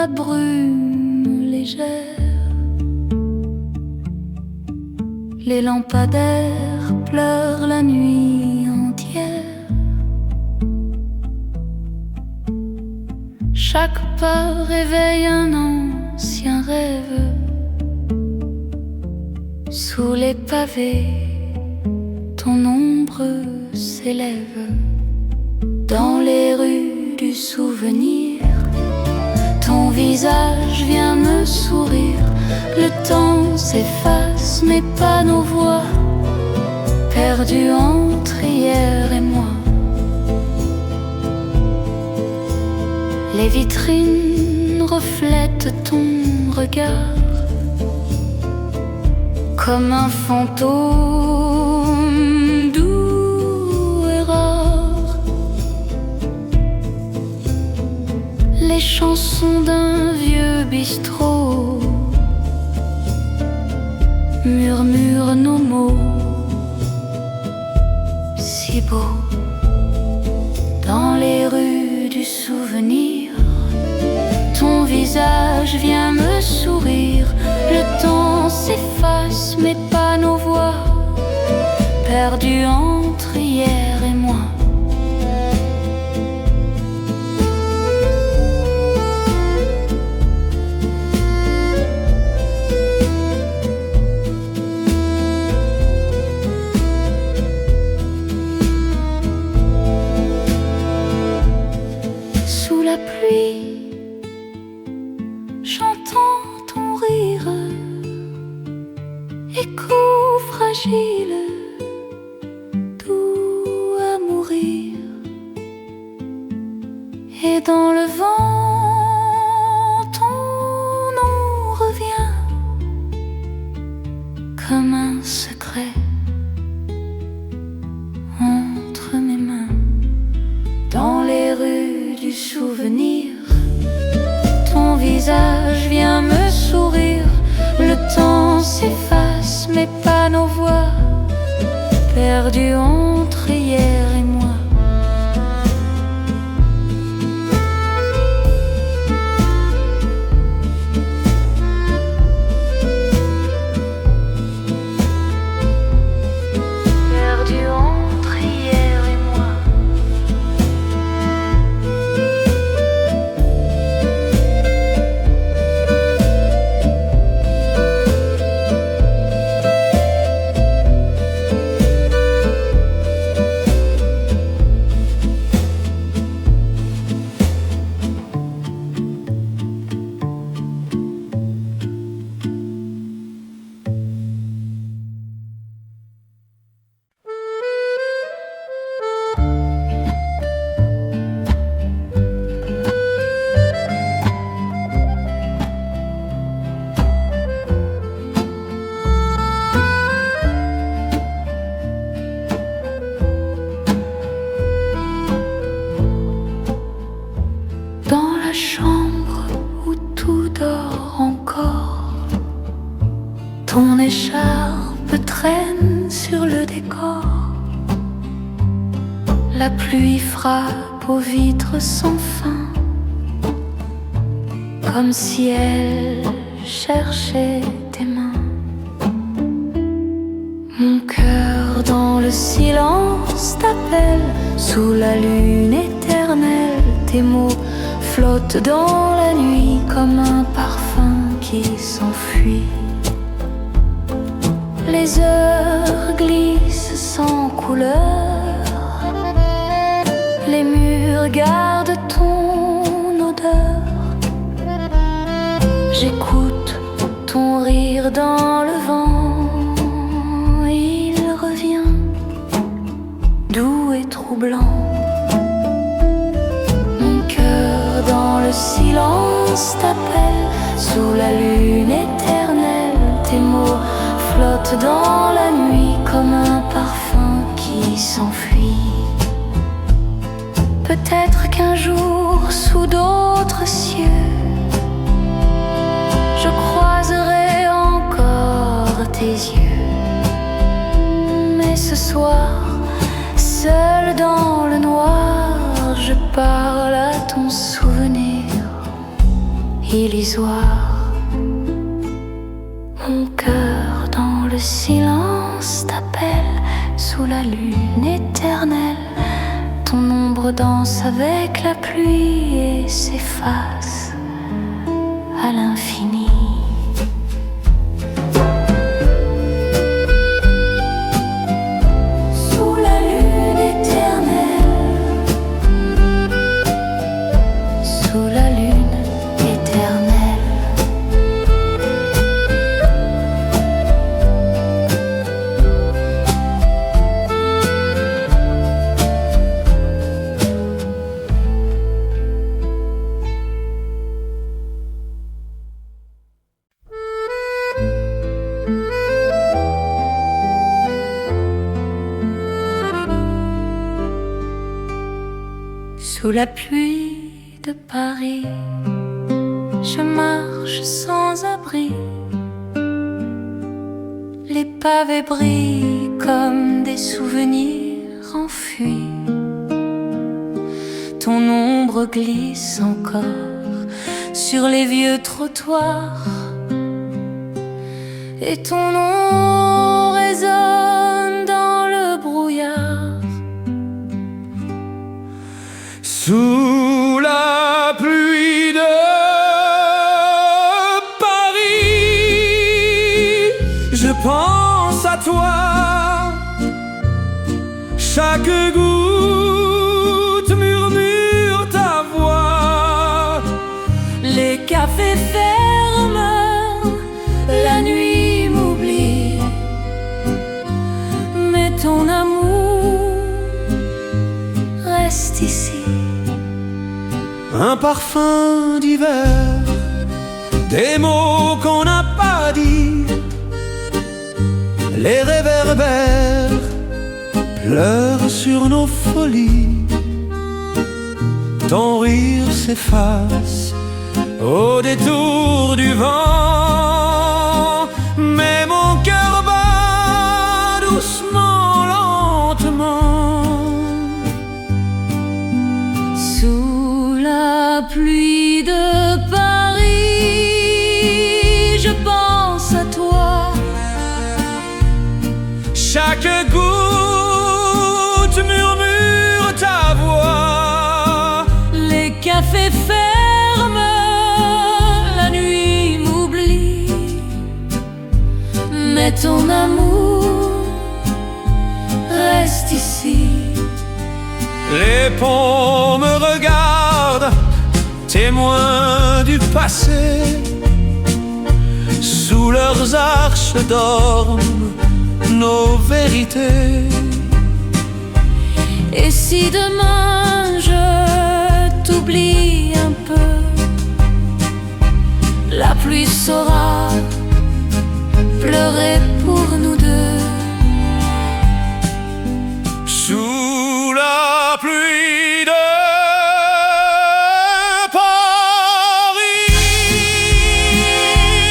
la brume légère. Les lampadaires pleurent la nuit entière. Chaque pas réveille un ancien rêve. Sous les pavés, ton ombre s'élève. Dans les rues du souvenir, ton visage vient me sourire. Le temps s'efface, mais pas nos voix, perdues entre hier et moi. Les vitrines reflètent ton regard comme un fantôme doux et rare. Les chansons d'un vieux bistrot murmurent nos mots si beaux. Dans les rues du souvenir, ton visage vient me sourire. Le temps s'efface, mais pas nos voix, perdues entre hier et moi. Sous la pluie, j'entends ton rire, écho fragile, doux à mourir. Et dans le vent, ton nom revient comme un secret entre mes mains. Dans les rues du souvenir, ton visage vient me sourire. Le temps s'efface, mais pas nos voix, perdues entre hier et moi. Perdues entre hier et moi. Dans la chambre où tout dort encore, ton écharpe traîne sur le décor. La pluie frappe aux vitres sans fin, comme si elle cherchait tes mains. Mon cœur dans le silence t'appelle, sous la lune éternelle. Tes mots flottent dans la nuit comme un parfum qui s'enfuit. Les heures glissent sans couleur, les murs gardent ton odeur. J'écoute ton rire dans le vent, il revient doux et troublant. Mon cœur dans le silence t'appelle, sous la lune éternelle. Tes mots flottent dans la nuit comme un parfum qui s'enfuit. Peut-être qu'un jour, sous d'autres cieux, je croiserai encore tes yeux. Mais ce soir, seul dans le noir, je parle à ton souvenir. illusoire. Mon cœur dans le silence t'appelle sous la lune éternelle. Ton ombre danse avec la pluie et s'efface à l'infini. Sous la lune éternelle, sous la lune éternelle. Sous la pluie de Paris, je marche sans abri. Les pavés brillent comme des souvenirs enfuis. Ton ombre glisse encore sur les vieux trottoirs, et ton nom résonne dans le brouillard. Sous la pluie de Paris, je pense à toi. Chaque goutte murmure ta voix. Les cafés ferment, la nuit m'oublie, mais ton amour reste ici. Un parfum d'hiver, des mots qu'on n'a pas dit, les réverbères pleurent sur nos folies. Ton rire s'efface au détour du vent, mais mon cœur bat doucement, lentement. Sous la pluie de Paris, je pense à toi. Chaque goutte murmure ta voix. Les cafés ferment, la nuit m'oublie, mais ton amour reste ici. Les ponts me regardent, témoins du passé. Sous leurs arches dorment nos vérités. Et si demain je t'oublie un peu, la pluie saura pleurer pour nous deux. Sous la pluie de Paris,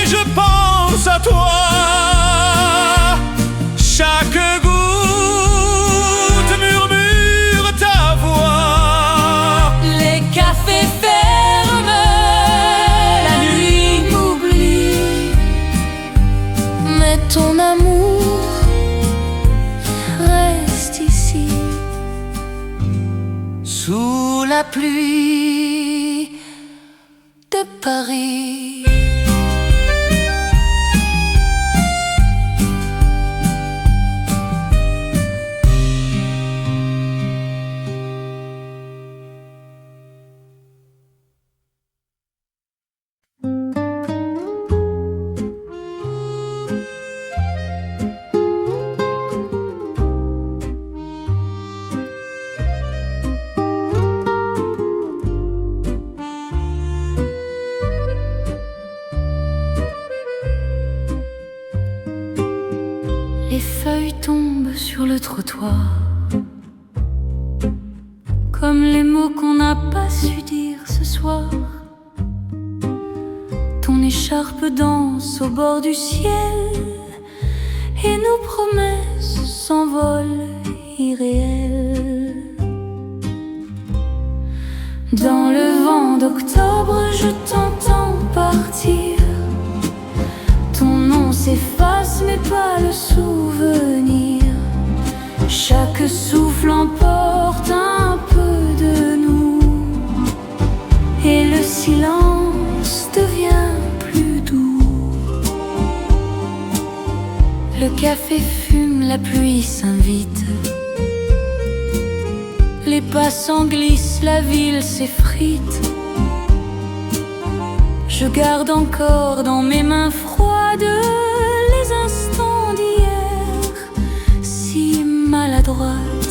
je pense à toi. Chaque goutte murmure ta voix. Les cafés ferment, la nuit m'oublie, mais ton amour reste ici. Sous la pluie de Paris. Les feuilles tombent sur le trottoir, comme les mots qu'on n'a pas su dire ce soir. Ton écharpe danse au bord du ciel, et nos promesses s'envolent irréelles. Dans le vent d'octobre, je t'entends mais pas le souvenir. Chaque souffle emporte un peu de nous, et le silence devient plus doux. Le café fume, la pluie s'invite, les passants glissent, la ville s'effrite. Je garde encore dans mes mains froides les instants d'hier, si maladroite.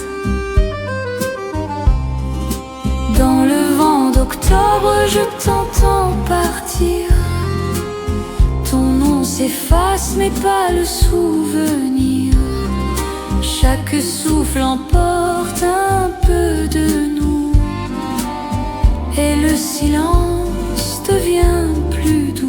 Dans le vent d'octobre, je t'entends partir. Ton nom s'efface, mais pas le souvenir. Chaque souffle emporte un peu de nous, et le silence devient plus doux.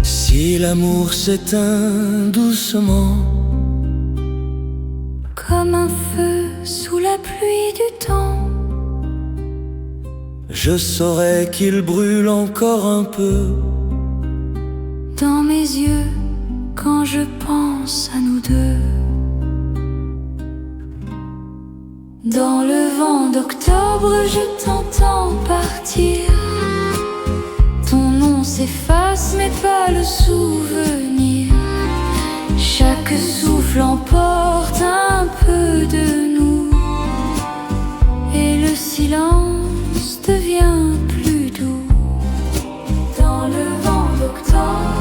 Si l'amour s'éteint doucement, comme un feu sous la pluie du temps, je saurais qu'il brûle encore un peu dans mes yeux quand je pense à nous deux. Dans le vent d'octobre, je t'entends partir. Ton nom s'efface, mais pas le souvenir. Chaque souffle emporte un peu de nous, et le silence devient plus doux. Dans le vent d'octobre,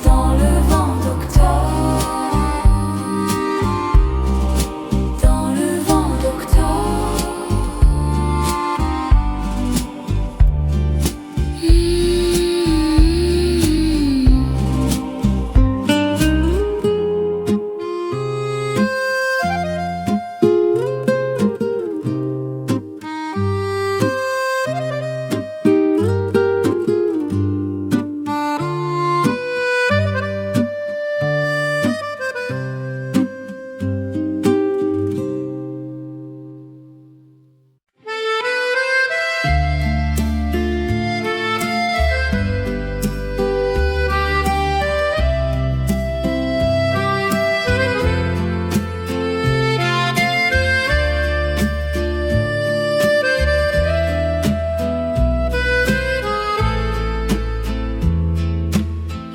dans le vent d'octobre, dans le vent d'octobre.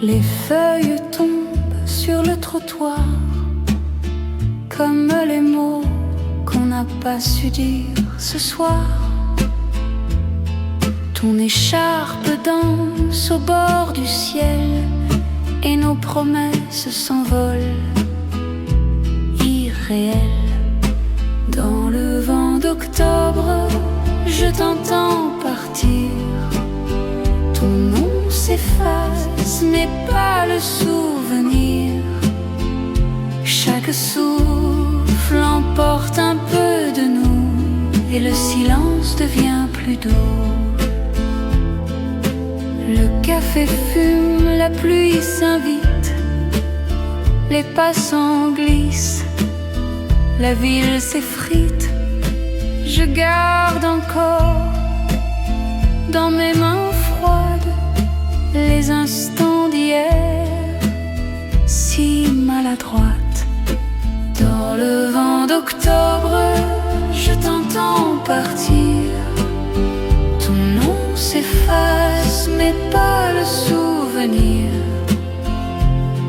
Les feuilles tombent sur le trottoir, comme les mots qu'on n'a pas su dire ce soir. Ton écharpe danse au bord du ciel, et nos promesses s'envolent, irréelles. Dans le vent d'octobre, je t'entends partir. Ton nom s'efface, mais pas le souvenir. Chaque souffle emporte un peu de nous, et le silence devient plus doux. Le café fume, la pluie s'invite, les passants glissent, la ville s'effrite. Je garde encore dans mes mains froides les instants d'hier, si maladroite. Dans le vent d'octobre, je t'entends partir. Ton nom s'efface, mais pas le souvenir.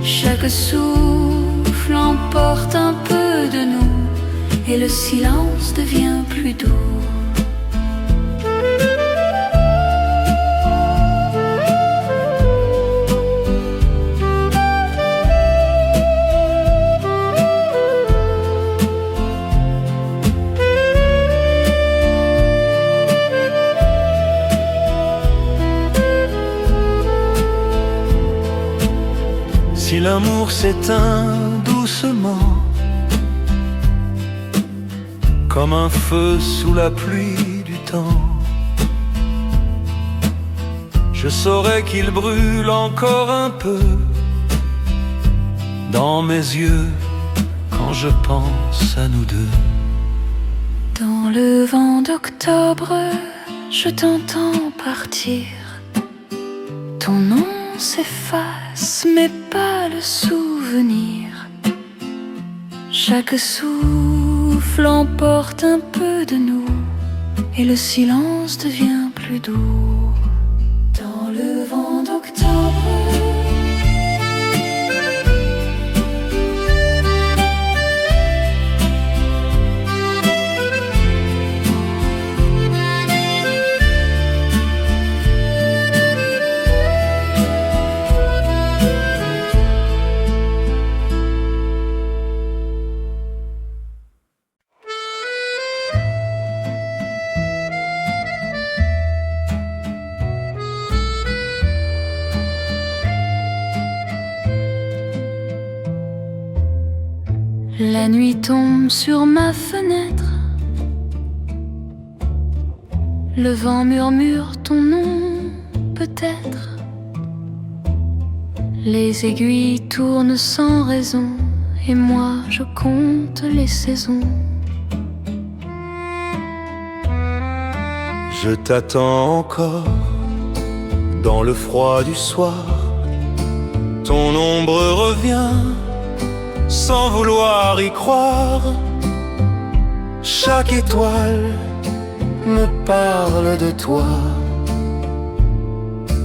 Chaque souffle emporte un peu de nous, et le silence devient plus doux. Si l'amour s'éteint doucement, comme un feu sous la pluie du temps. Je saurais qu'il brûle encore un peu dans mes yeux quand je pense à nous deux. Dans le vent d'octobre, je t'entends partir. Ton nom s'efface, mais pas le souvenir. Chaque souffle emporte un peu de nous, et le silence devient plus doux. Dans le vent d'octobre, la nuit tombe sur ma fenêtre. Le vent murmure ton nom, peut-être. Les aiguilles tournent sans raison, et moi je compte les saisons. Je t'attends encore dans le froid du soir. Ton ombre revient sans vouloir y croire. Chaque étoile me parle de toi,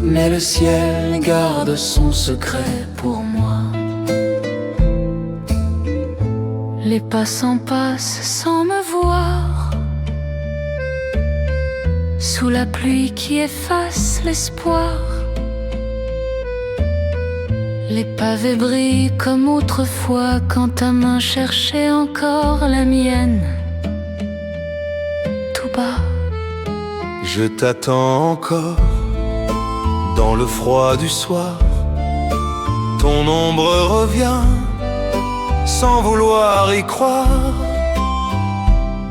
mais le ciel garde son secret pour moi. Les passants passent sans me voir, sous la pluie qui efface l'espoir. Les pavés brillent comme autrefois, quand ta main cherchait encore la mienne. Tout bas, je t'attends encore dans le froid du soir. Ton ombre revient sans vouloir y croire.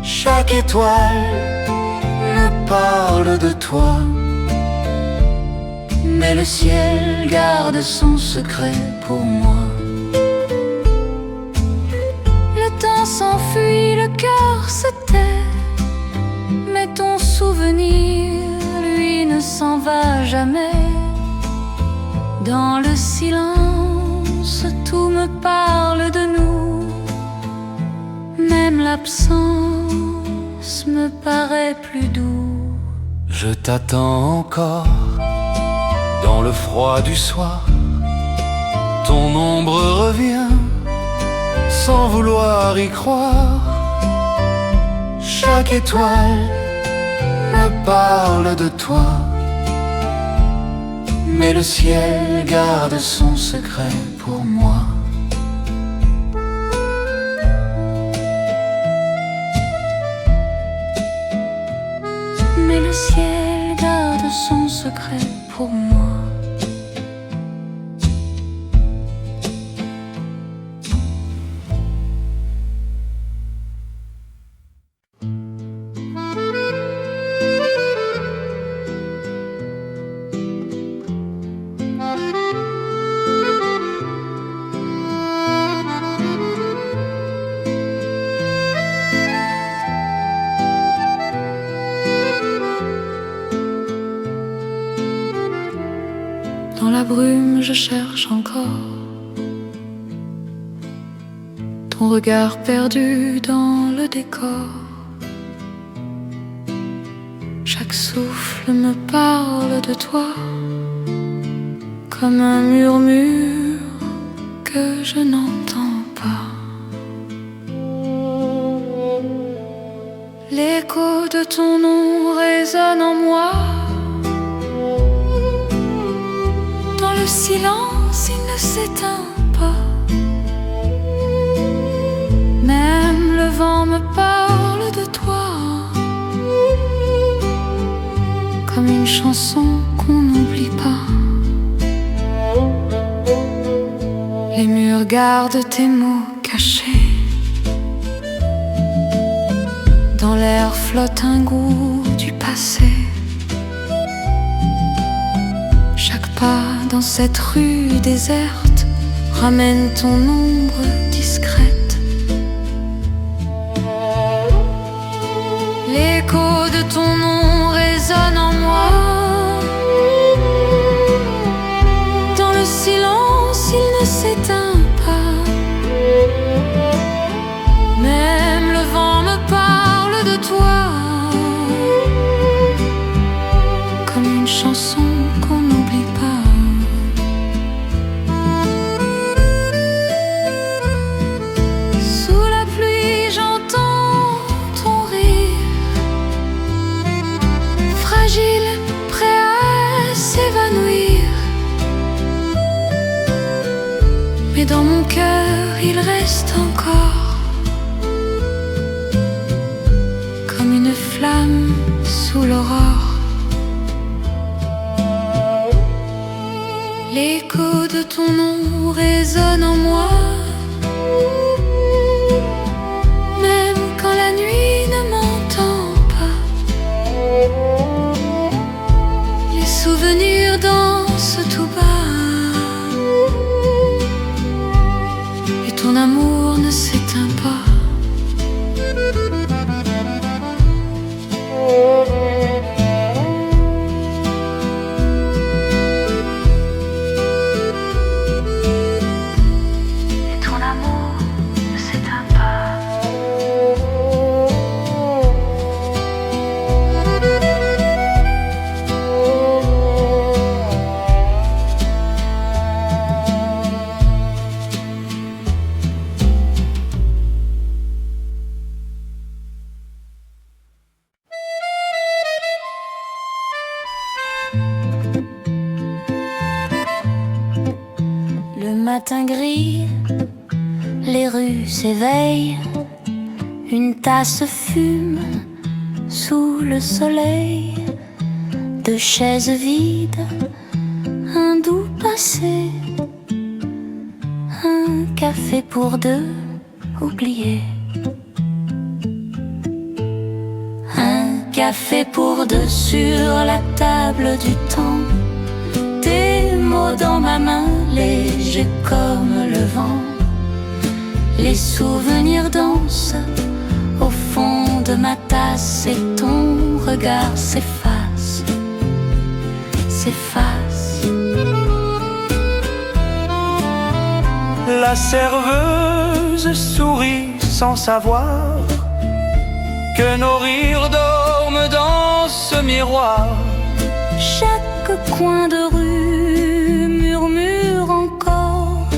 Chaque étoile me parle de toi, mais le ciel garde son secret pour moi. le temps s'enfuit, le cœur se tait, mais ton souvenir, lui, ne s'en va jamais. Dans le silence, tout me parle de nous, même l'absence me paraît plus doux. Je t'attends encore dans le froid du soir. Ton ombre revient sans vouloir y croire. Chaque étoile me parle de toi, mais le ciel garde son secret pour moi. Mais le ciel garde son secret pour moi. Dans la brume, je cherche encore ton regard perdu dans le décor. Chaque souffle me parle de toi, comme un murmure que je n'entends pas. L'écho de ton nom résonne en moi. Dans le silence, il ne s'éteint pas. Même le vent me parle de toi, comme une chanson qu'on n'oublie pas. Les murs gardent tes mots cachés Dans l'air flotte un goût du passé. Chaque pas dans cette rue déserte ramène ton ombre discrète. L'écho de ton nom résonne en moi. Dans le silence, il ne s'éteint pas. Même le vent me parle de toi, comme une chanson qu'on n'oublie pas. Sous la pluie, j'entends ton rire, fragile, prêt à s'évanouir. Mais dans mon cœur, il reste encore comme une flamme sous l'aurore. L'écho de ton nom résonne en moi. Même quand la nuit ne m'entend pas, les souvenirs dansent tout bas. Et ton amour ne s'éteint pas. Le matin gris, les rues s'éveillent, une tasse fume sous le soleil. Deux chaises vides, un doux passé, un café pour deux oublié. Un café pour deux sur la table du temps. Tes mots dans ma main, légers comme le vent. Les souvenirs dansent au fond de ma tasse et ton regard s'efface, s'efface. La serveuse sourit sans savoir que nos rires dorment dans ce miroir. Chaque coin de rue murmure encore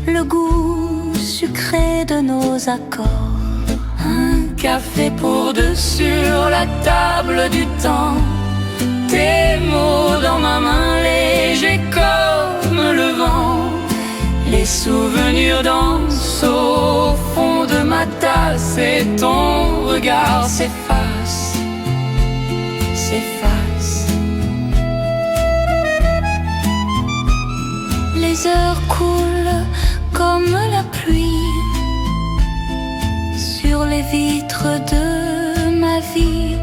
le goût sucré de nos accords. Un café pour deux sur la table du temps. Tes mots dans ma main, légers comme le vent. Les souvenirs dansent au fond de ma tasse et ton regard s'efface, s'efface. Les heures coulent comme la pluie sur les vitres de ma vie.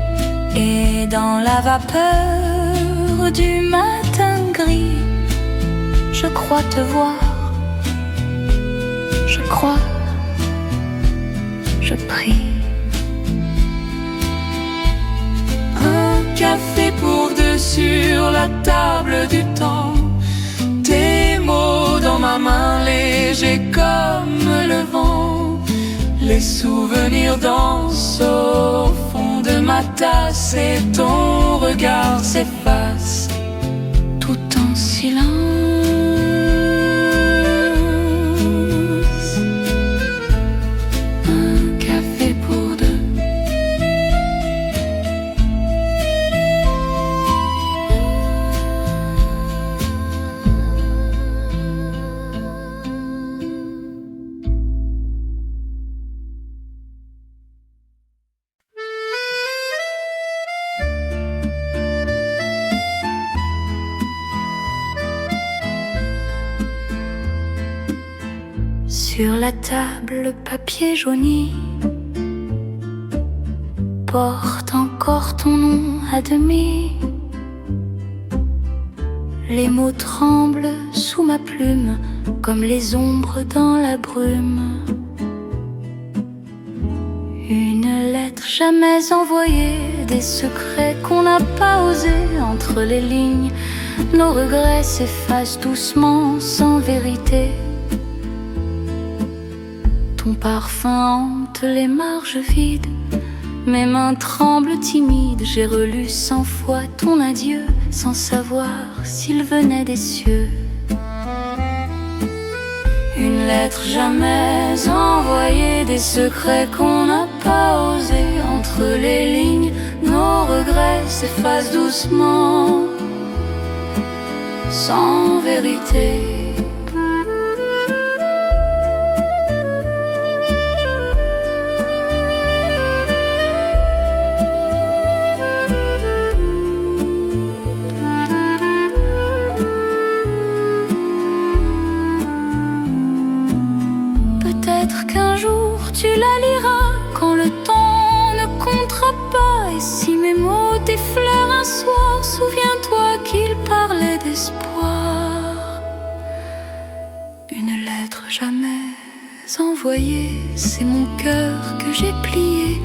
Et dans la vapeur du matin gris, je crois te voir, je crois, je prie. Un café pour deux sur la table du temps. Tes mots dans ma main, légers comme le vent. Les souvenirs dansent au fond de ma tasse et ton regard s'efface tout en silence. Un café pour deux. Sur la table, papier jauni, porte encore ton nom à demi. Les mots tremblent sous ma plume, comme les ombres dans la brume. Une lettre jamais envoyée, des secrets qu'on n'a pas osé. Entre les lignes, nos regrets s'effacent doucement, sans vérité. Ton parfum hante les marges vides, mes mains tremblent timides. J'ai relu 100 fois ton adieu, sans savoir s'il venait des cieux. Une lettre jamais envoyée, des secrets qu'on n'a pas osé. Entre les lignes, nos regrets s'effacent doucement, sans vérité. Peut-être qu'un jour tu la liras, quand le temps ne comptera pas. Et si mes mots t'effleurent un soir, souviens-toi qu'ils parlaient d'espoir. Une lettre jamais envoyée, c'est mon cœur que j'ai plié.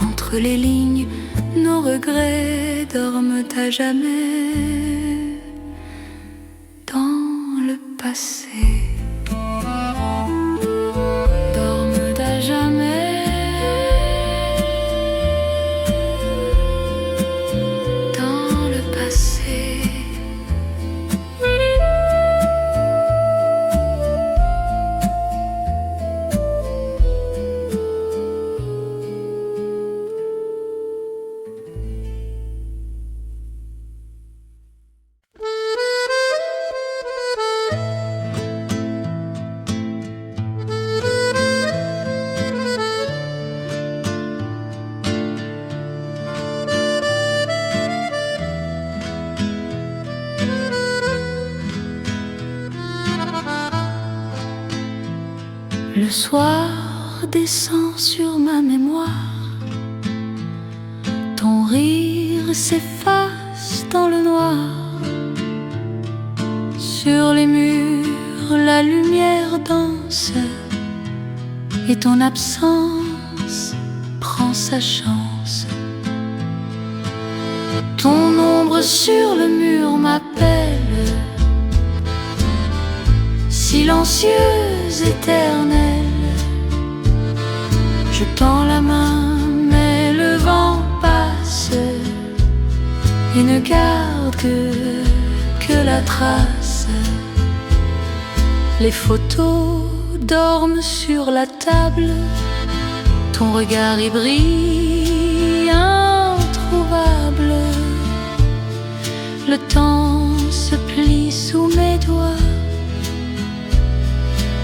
Entre les lignes, nos regrets dorment à jamais dans le passé. Le soir descend sur ma mémoire, ton rire s'efface dans le noir. Sur les murs, la lumière danse, et ton absence prend sa chance. Ton ombre sur le mur m'appelle, silencieuse, éternelle. Je tends la main, mais le vent passe et ne garde que la trace. Les photos dorment sur la table, ton regard y brille, introuvable. Le temps se plie sous mes doigts,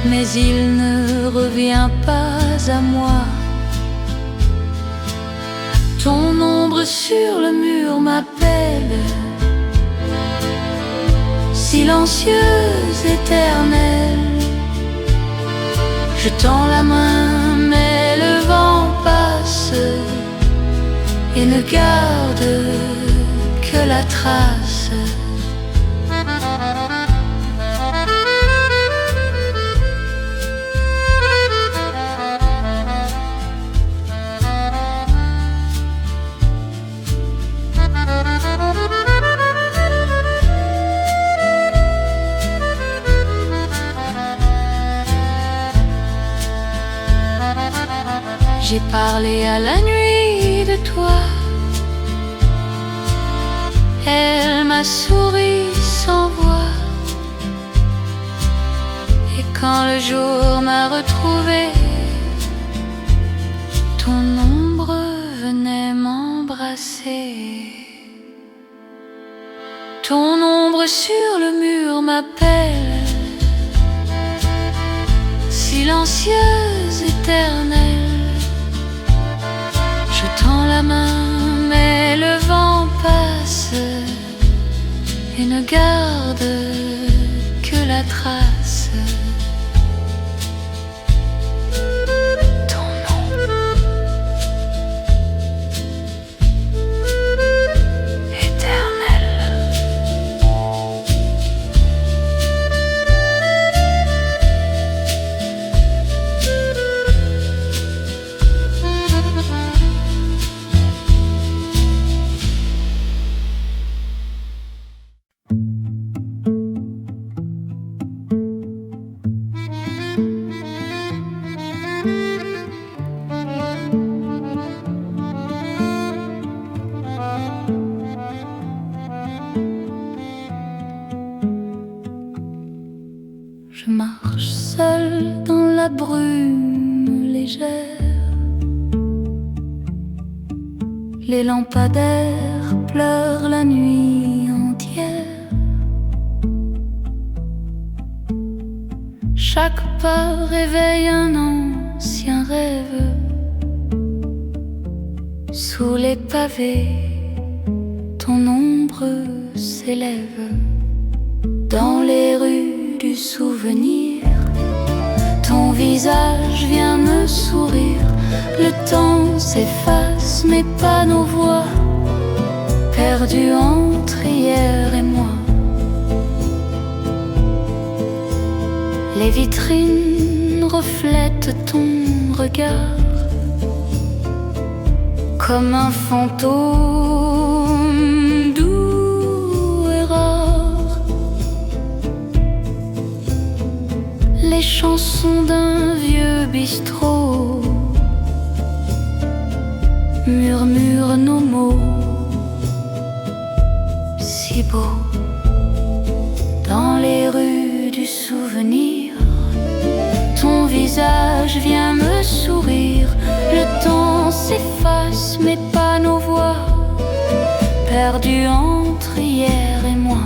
mais il ne revient pas à moi. Ton ombre sur le mur m'appelle, silencieuse, éternelle. Je tends la main, mais le vent passe et ne garde que la trace. J'ai parlé à la nuit de toi, elle m'a souri sans voix. Et quand le jour m'a retrouvé, ton ombre venait m'embrasser. Ton ombre sur le mur m'appelle, silencieuse, éternelle. Je tends la main, mais le vent passe et ne garde que la trace. Ton nom Je marche seule dans la brume légère. Les lampadaires pleurent la nuit entière. Chaque pas réveille un ancien rêve. Sous les pavés, ton ombre s'élève. Dans les rues du souvenir, ton visage vient me sourire. Le temps s'efface, mais pas nos voix, perdues entre hier et moi. Les vitrines reflètent ton regard comme un fantôme doux et rare. Les chansons d'un vieux bistrot murmurent nos mots si beaux. Dans les rues du souvenir, ton visage vient me sourire. Le temps s'efface, mais pas nos voix, perdues entre hier et moi.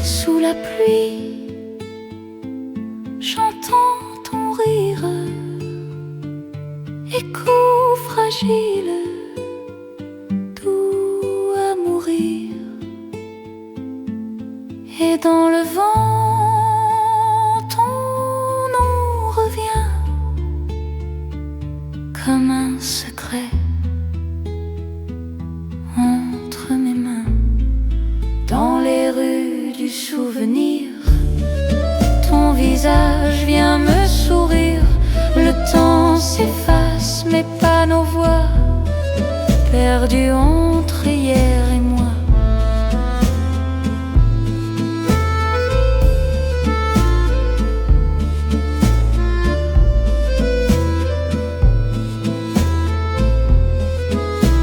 Sous la pluie, j'entends ton rire, écho fragile, doux à mourir. Et dans le vent, ton nom revient comme un secret entre mes mains. Dans les rues du souvenir, ton visage vient me sourire. Le temps s'efface, mais pas nos voix, perdues entre hier et moi.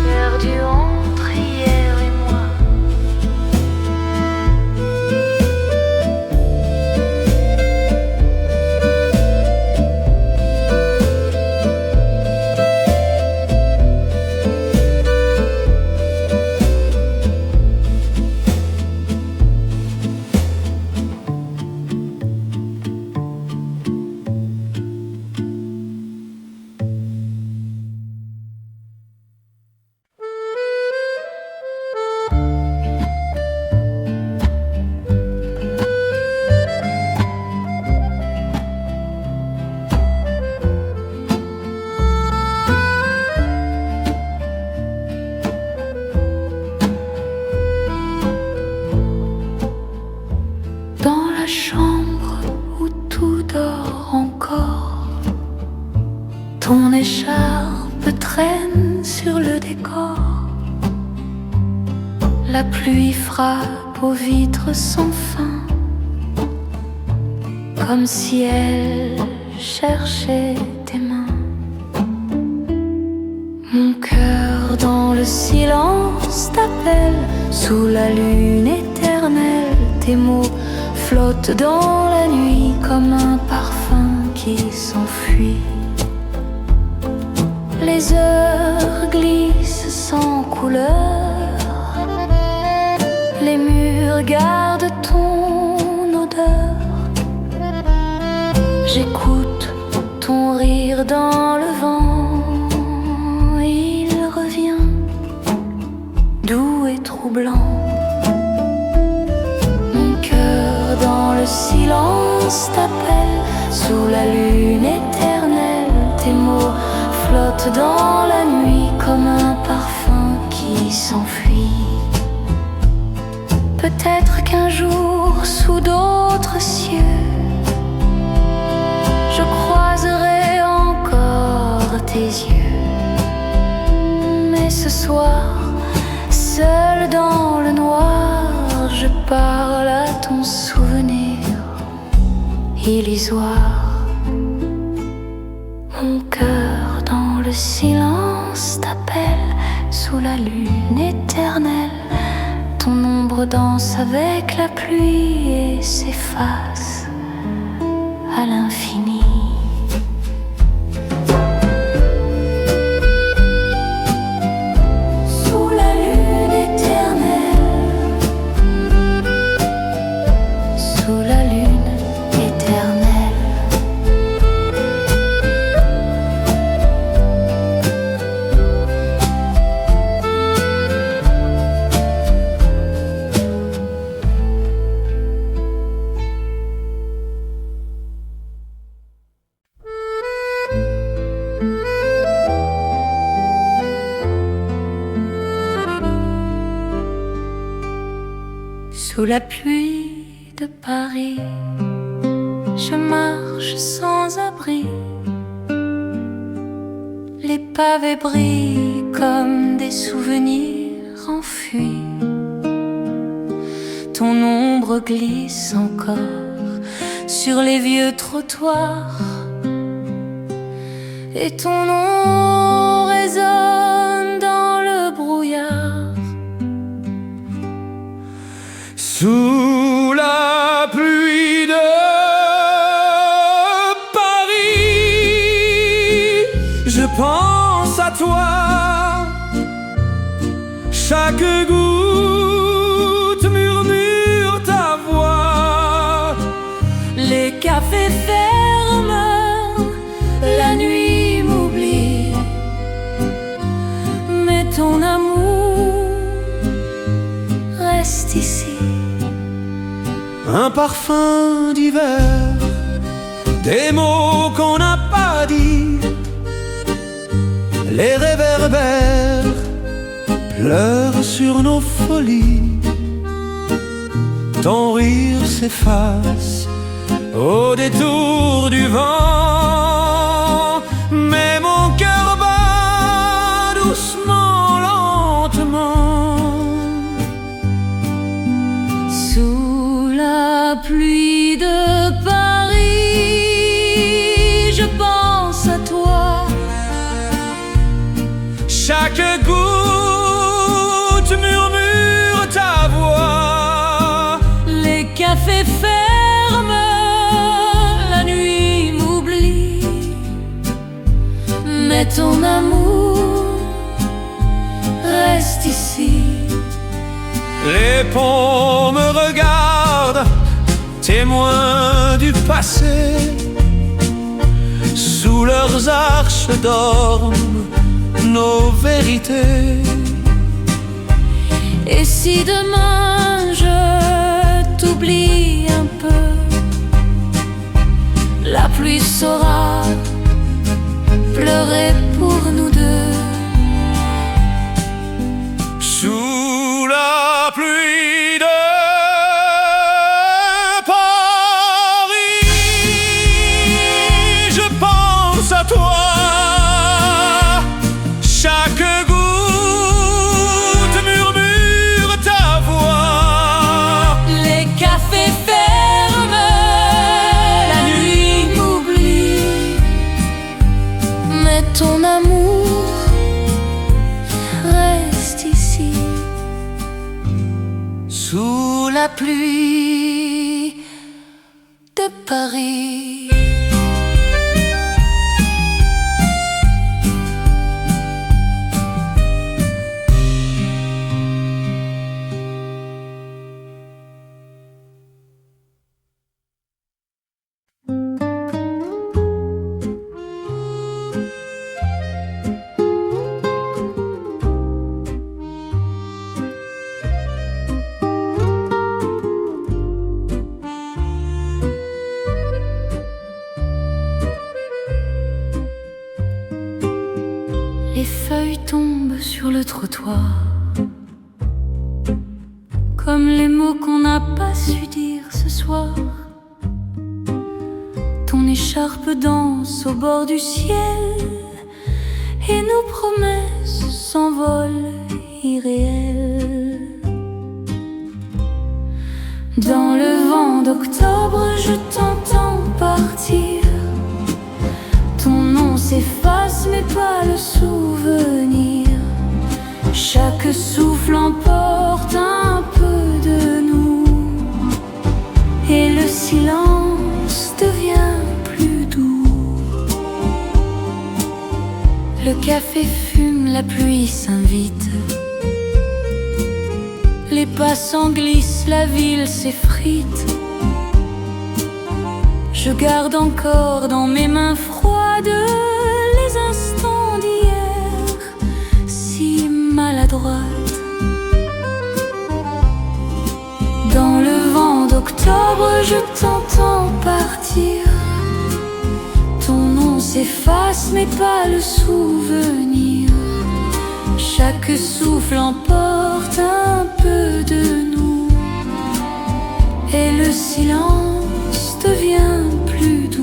Perdues entre hier et moi. Dans la chambre où tout dort encore, ton écharpe traîne sur le décor. La pluie frappe aux vitres sans fin, comme si elle cherchait tes mains. Mon cœur dans le silence t'appelle, sous la lune éternelle. Tes mots flottent dans la nuit comme un parfum qui s'enfuit. Les heures glissent sans couleur, les murs gardent ton odeur. J'écoute ton rire dans le vent, il revient doux et troublant. Mon cœur dans le silence t'appelle, sous la lune éternelle. Tes mots flottent dans la nuit comme un parfum qui s'enfuit. Peut-être qu'un jour, sous d'autres cieux, je croiserai encore tes yeux. Mais ce soir, seul dans le noir, je parle à ton souvenir. illusoire. Mon cœur dans le silence t'appelle sous la lune éternelle. Ton ombre danse avec la pluie et s'efface à l'infini. Sous la lune éternelle, sous la lune éternelle. Sous la pluie de Paris, je marche sans abri. Les pavés brillent comme des souvenirs enfuis. Ton ombre glisse encore sur les vieux trottoirs, et ton nom résonne dans le brouillard. Sous la pluie de Paris, je pense à toi. Chaque goutte murmure ta voix. Les cafés ferment, la nuit m'oublie, mais ton amour reste ici. Un parfum d'hiver, des mots qu'on n'a pas dit, les réverbères pleurent sur nos folies. Ton rire s'efface au détour du vent, mais mon cœur bat doucement, lentement. Sous la pluie de Paris, je pense à toi. Chaque goutte murmure ta voix. Les cafés ferment, la nuit m'oublie, mais ton amour reste ici. Les ponts me regardent, témoins du passé. Sous leurs arches dorment nos vérités. Et si demain je t'oublie un peu, la pluie saura pleurer pour nous deux. Sous la pluie de Paris, je pense à toi. Chaque goutte murmure ta voix. Les cafés ferment, la nuit m'oublie, mais ton amour reste ici. Sous la pluie de Paris. Les feuilles tombent sur le trottoir, comme les mots qu'on n'a pas su dire ce soir. Ton écharpe danse au bord du ciel, et nos promesses s'envolent irréelles. Dans le vent d'octobre, je t'entends s'efface mais pas le souvenir. Chaque souffle emporte un peu de nous et le silence devient plus doux. Le café fume, la pluie s'invite. Les passants glissent, la ville s'effrite. Je garde encore dans mes mains froides les instants d'hier, si maladroite. Dans le vent d'octobre, je t'entends partir. Ton nom s'efface, mais pas le souvenir. Chaque souffle emporte un peu de nous et le silence devient plus doux.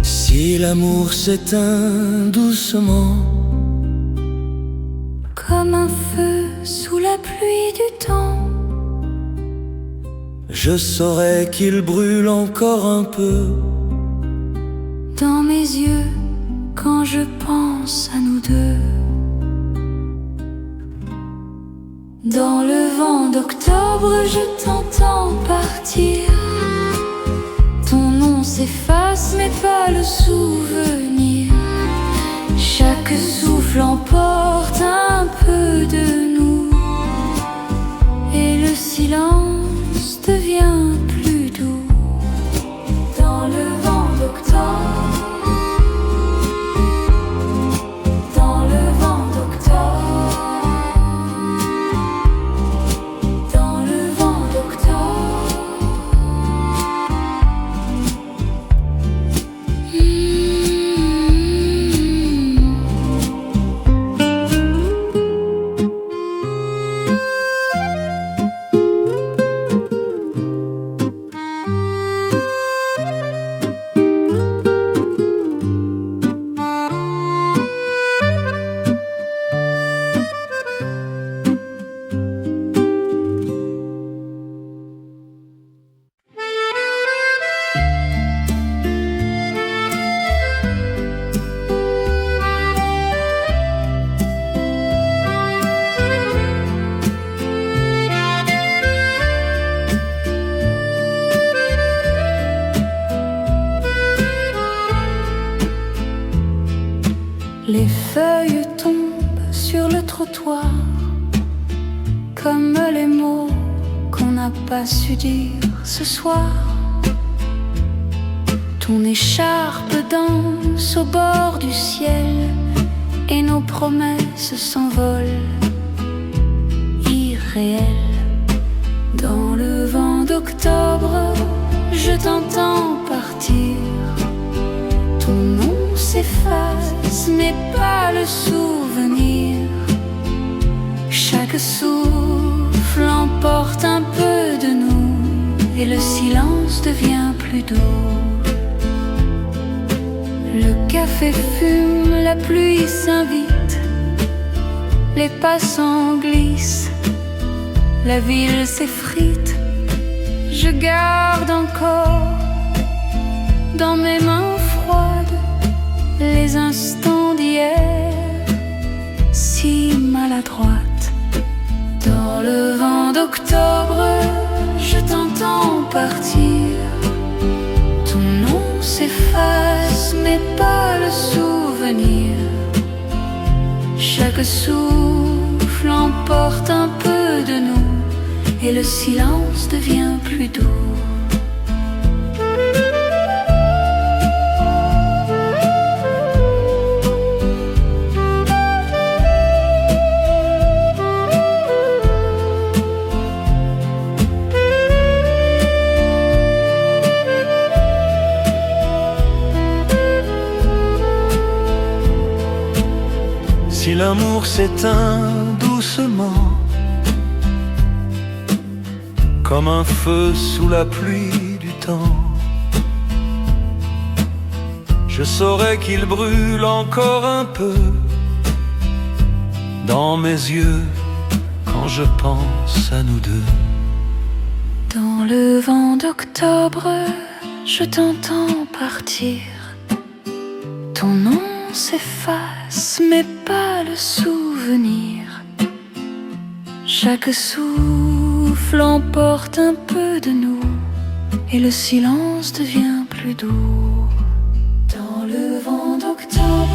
Si l'amour s'éteint doucement, comme un feu sous la pluie du temps, je saurais qu'il brûle encore un peu dans mes yeux quand je pense à nous deux. Dans le vent d'octobre, je t'entends partir. Ton nom s'efface, mais pas le souvenir. Chaque souffle emporte un peu de nous et le silence devient plus doux. Dans le vent d'octobre, dans le vent d'octobre, dans le vent d'octobre. Les feuilles tombent sur le trottoir comme les mots qu'on n'a pas su dire ce soir. Ton écharpe danse au bord du ciel et nos promesses s'envolent irréelles. Dans le vent d'octobre, je t'entends partir. Ton nom s'efface, mais pas le souvenir. Chaque souffle emporte un peu de nous et le silence devient plus doux. Le café fume, la pluie s'invite. Les passants glissent, la ville s'effrite. Je garde encore dans mes mains froides les instants d'hier, si maladroite. Dans le vent d'octobre, je t'entends partir. Ton nom s'efface, mais pas le souvenir. Chaque souffle emporte un peu de nous et le silence devient plus doux. Si l'amour s'éteint doucement, comme un feu sous la pluie du temps. Je saurais qu'il brûle encore un peu dans mes yeux quand je pense à nous deux. Dans le vent d'octobre, je t'entends partir. Ton nom s'efface, mais pas le souvenir. Chaque souffle emporte un peu de nous, et le silence devient plus doux. Dans le vent d'octobre,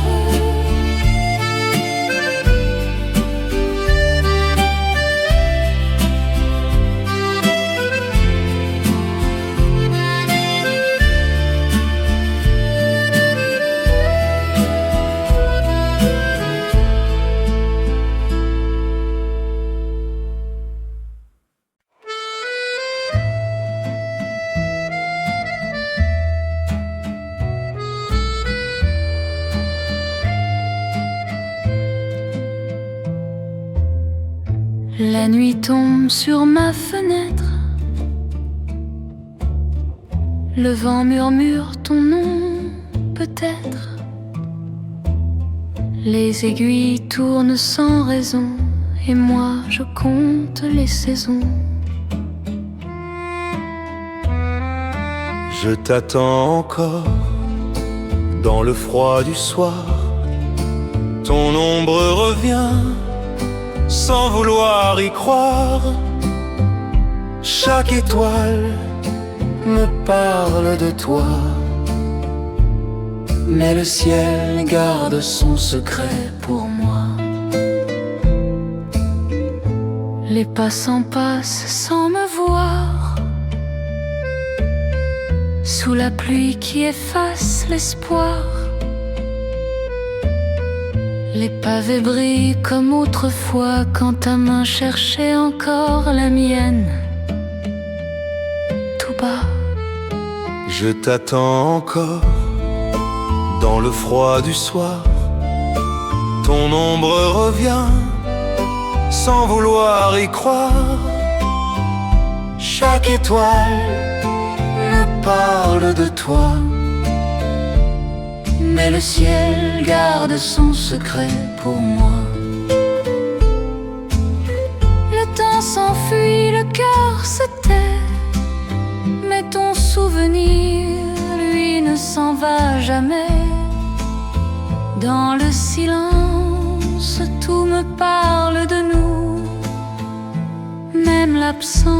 la nuit tombe sur ma fenêtre. Le vent murmure ton nom, peut-être. Les aiguilles tournent sans raison, et moi je compte les saisons. Je t'attends encore dans le froid du soir. Ton ombre revient sans vouloir y croire. Chaque étoile me parle de toi, mais le ciel garde son secret pour moi. Les passants passent sans me voir, sous la pluie qui efface l'espoir. Les pavés brillent comme autrefois, quand ta main cherchait encore la mienne. Tout bas, je t'attends encore dans le froid du soir. Ton ombre revient sans vouloir y croire. Chaque étoile me parle de toi, mais le ciel garde son secret pour moi. le temps s'enfuit, le cœur se tait, mais ton souvenir, lui, ne s'en va jamais. Dans le silence, tout me parle de nous, même l'absence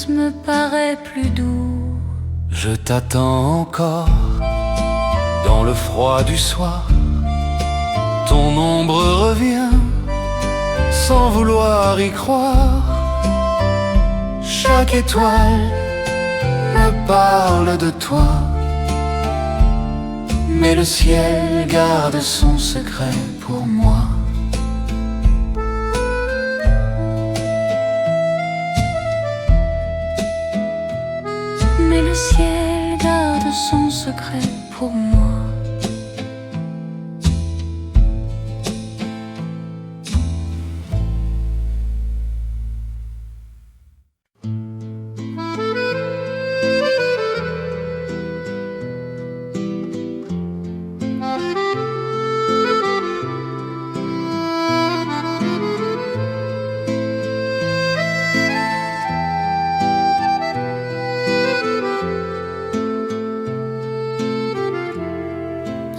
me paraît plus doux. Je t'attends encore dans le froid du soir. Ton ombre revient sans vouloir y croire. Chaque étoile me parle de toi, mais le ciel garde son secret pour moi. Mais le ciel garde son secret pour moi.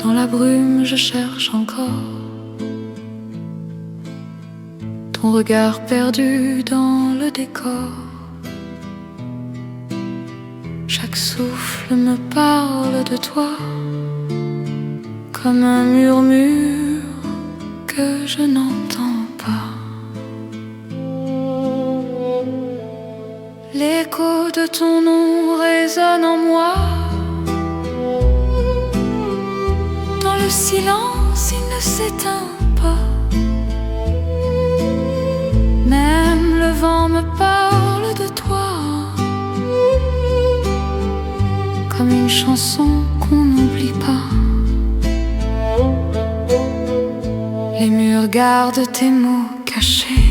Dans la brume, je cherche encore ton regard perdu dans le décor. Chaque souffle me parle de toi, comme un murmure que je n'entends pas. L'écho de ton nom résonne en moi. Le silence, il ne s'éteint pas. Même le vent me parle de toi, comme une chanson qu'on n'oublie pas. Les murs gardent tes mots cachés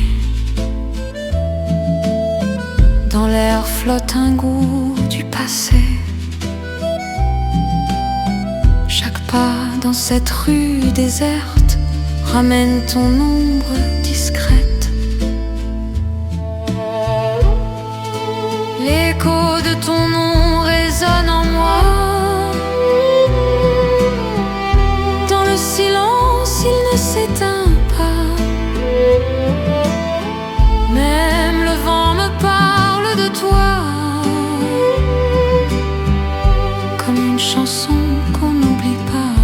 l'air flotte un goût du passé. Chaque pas dans cette rue déserte ramène ton ombre discrète. L'écho de ton nom résonne en moi. Dans le silence, il ne s'éteint pas. Même le vent me parle de toi, comme une chanson qu'on n'oublie pas.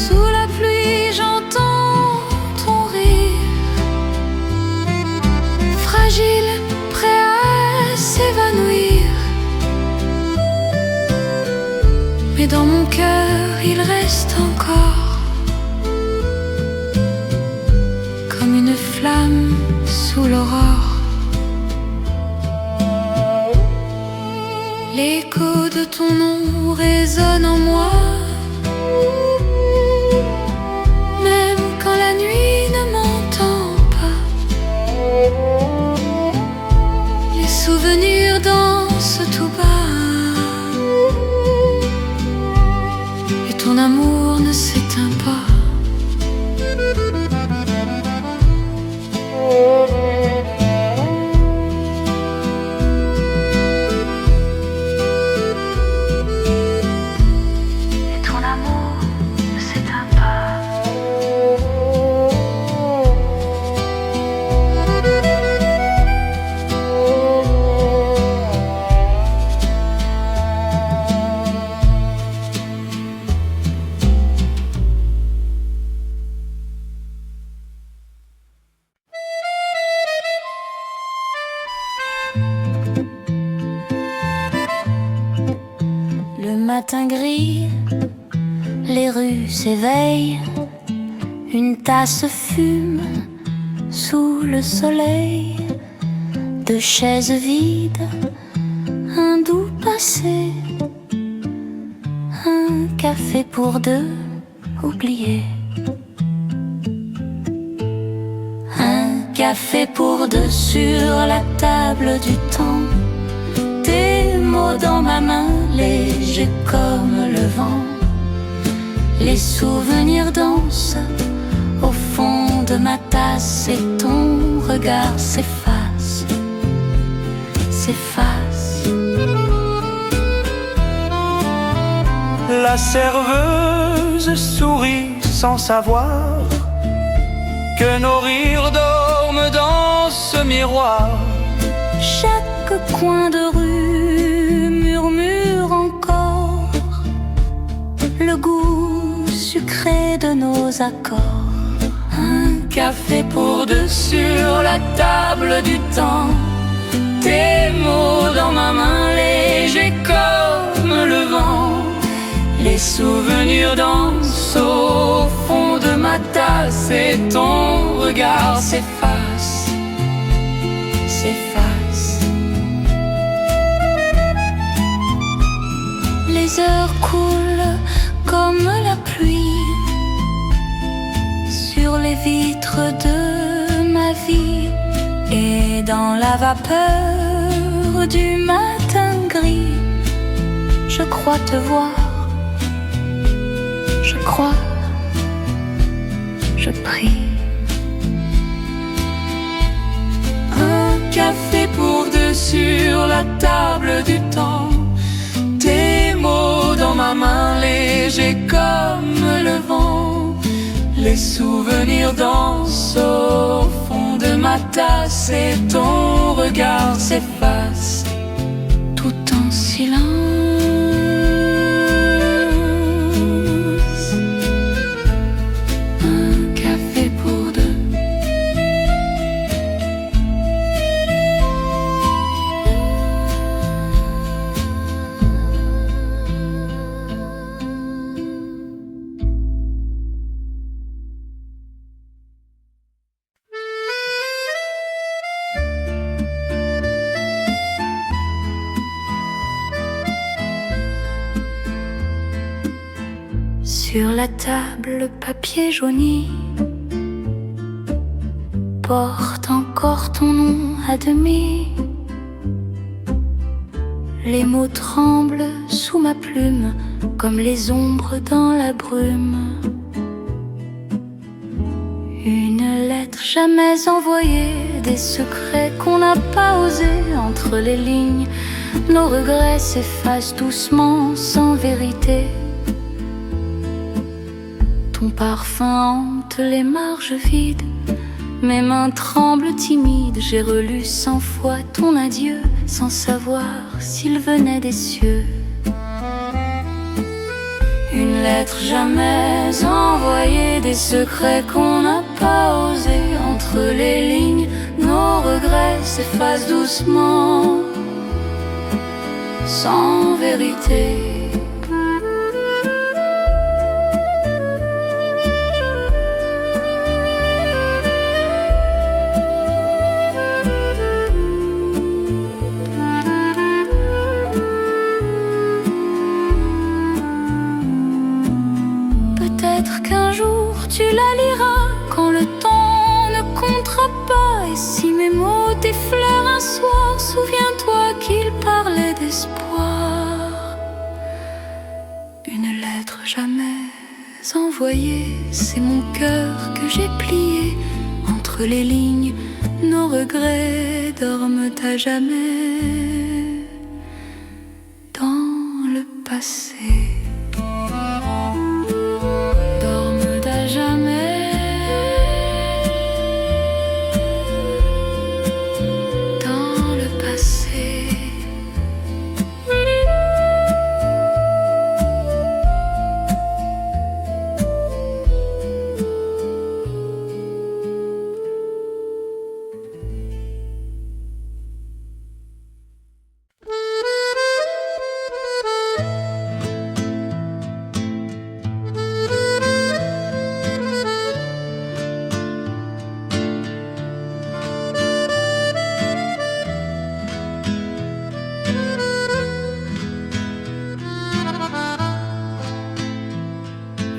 Sous la pluie, j'entends ton rire, fragile, prêt à s'évanouir. Mais dans mon cœur, il reste encore comme une flamme sous l'aurore. L'écho de ton nom résonne en moi. Même quand la nuit ne m'entend pas, les souvenirs dansent tout bas. Et ton amour ne s'éteint pas. Le matin gris, les rues s'éveillent, une tasse fume sous le soleil. Deux chaises vides, un doux passé, un café pour deux oubliés. Un café pour deux sur la table du temps. Tes mots dans ma main, légers comme le vent. Les souvenirs dansent au fond de ma tasse et ton regard s'efface, s'efface. La serveuse sourit sans savoir que nos rires dorment dans ce miroir. Chaque coin de rue murmure encore le goût sucré de nos accords. Un café pour deux sur la table du temps. Tes mots dans ma main, légers comme le vent. Les souvenirs dansent au fond de ma tasse et ton regard s'efface, s'efface. Les heures coulent comme la pluie sur les vitres de ma vie. Et dans la vapeur du matin gris, je crois te voir, je crois, je prie. Un café pour deux sur la table du temps. Tes mots dans ma main, légers comme le vent. Les souvenirs dansent au fond de ma tasse et ton regard s'efface tout en silence. Un café pour deux. Sur la table, papier jauni, porte encore ton nom à demi. Les mots tremblent sous ma plume, comme les ombres dans la brume. Une lettre jamais envoyée, des secrets qu'on n'a pas osé. Entre les lignes, nos regrets s'effacent doucement, sans vérité. Ton parfum hante les marges vides, mes mains tremblent timides. J'ai relu 100 fois ton adieu, sans savoir s'il venait des cieux. Une lettre jamais envoyée, des secrets qu'on n'a pas osé. Entre les lignes, nos regrets s'effacent doucement, sans vérité. Peut-être qu'un jour tu la liras, quand le temps ne comptera pas. Et si mes mots t'effleurent un soir, souviens-toi qu'ils parlaient d'espoir. Une lettre jamais envoyée, c'est mon cœur que j'ai plié. Entre les lignes, nos regrets dorment à jamais dans le passé.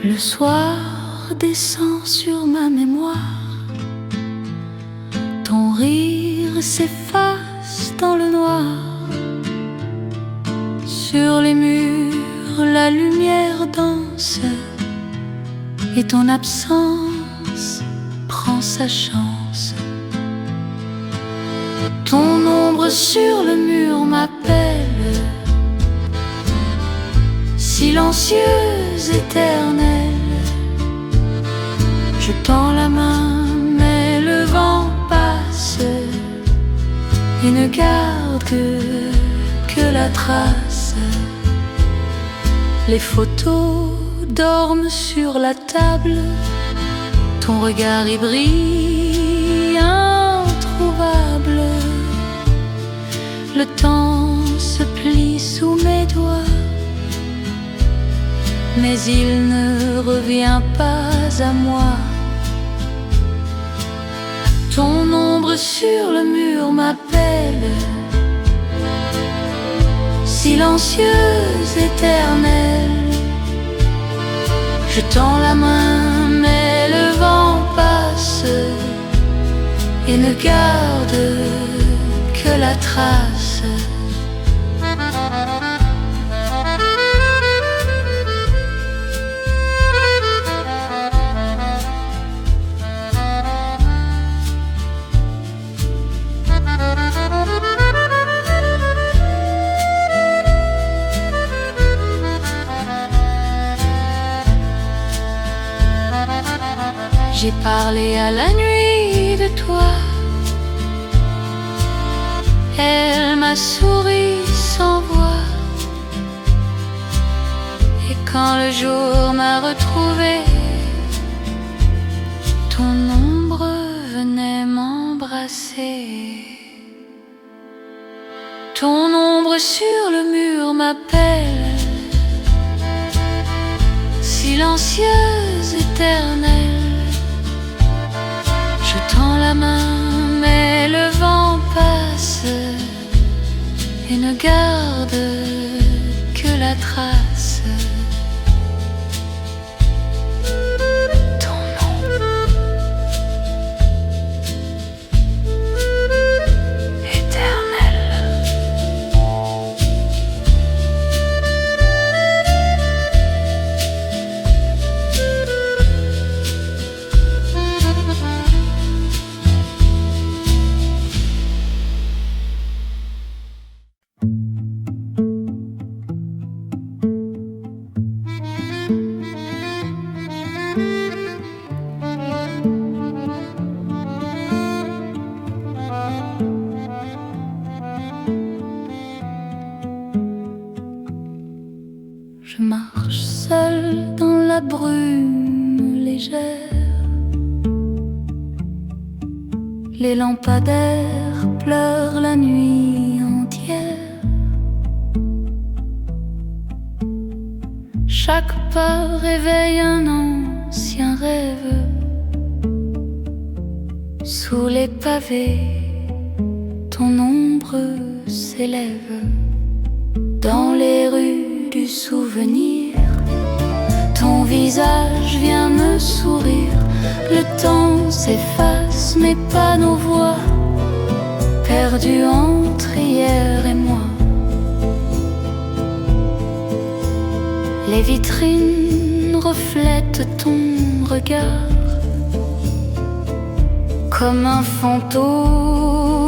Le soir descend sur ma mémoire, ton rire s'efface dans le noir. Sur les murs, la lumière danse, et ton absence prend sa chance. Ton ombre sur le mur m'appelle, silencieuse, éternelle. Je tends la main, mais le vent passe et ne garde que la trace. Les photos dorment sur la table, ton regard y brille, introuvable. Le temps se plie sous mes doigts, mais il ne revient pas à moi. Ton ombre sur le mur m'appelle, silencieuse, éternelle. Je tends la main, mais le vent passe et ne garde que la trace. J'ai parlé à la nuit de toi, elle m'a souri sans voix. Et quand le jour m'a retrouvé, ton ombre venait m'embrasser. Ton ombre sur le mur m'appelle, silencieuse, éternelle. Je tends la main, mais le vent passe et ne garde que la trace. Ton ombre Je marche seule dans la brume légère. Les lampadaires pleurent la nuit entière. Chaque pas réveille un ancien rêve. Sous les pavés, ton ombre s'élève. Dans les rues du souvenir, ton visage vient me sourire. Le temps s'efface, mais pas nos voix, perdues entre hier et moi. Les vitrines reflètent ton regard, comme un fantôme